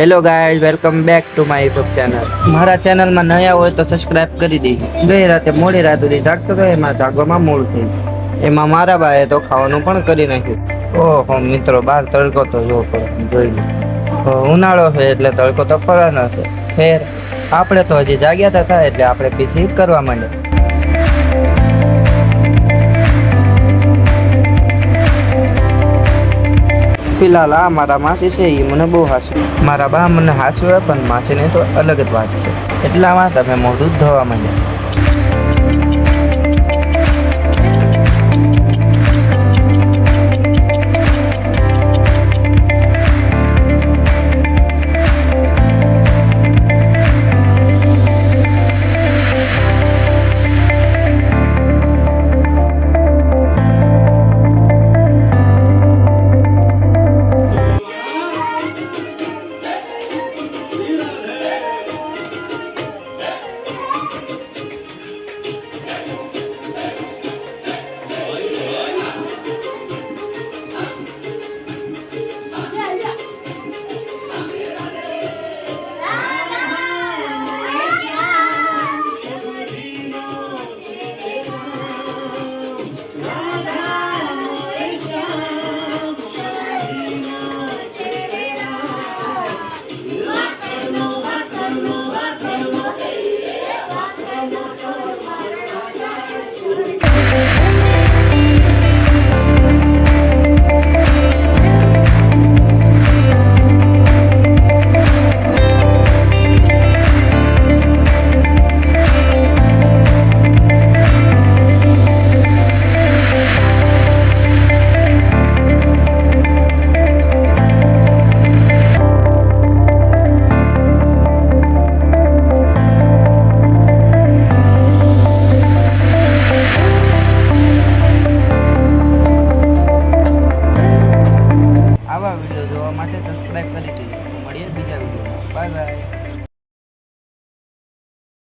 Hello guys, welcome back to my YouTube channel. મારા ચેનલમાં નયા હોય તો સબસ્ક્રાઇબ કરી દેજો। ગઈ રાતે મોડી રાત સુધી જાગતો હતો, એમાં જાગવામાં મોડું થયું। એમાં મારા બાએ તો ખાવાનું પણ કરી નાખ્યું। ઓહો મિત્રો, બહાર તડકો તો જોઈ લો। ઉનાળો છે એટલે તડકો તો પડવાનો છે। ખેર, આપણે તો હજી જાગ્યા હતા એટલે આપણે પીસી કરવા માંડ્યા। ફિલહાલ આ મારા માસી છે, એ મને બહુ હાસ્યું। મારા બા મને હાસ્યું, પણ માસીને તો અલગ જ વાત છે। એટલામાં તમે મોઢું ધોવા માંડ્યા। આવા વિડીયો જોવા માટે સબસ્ક્રાઇબ કરી દેજો। મળીએ બીજા વિડીયોમાં। Bye bye.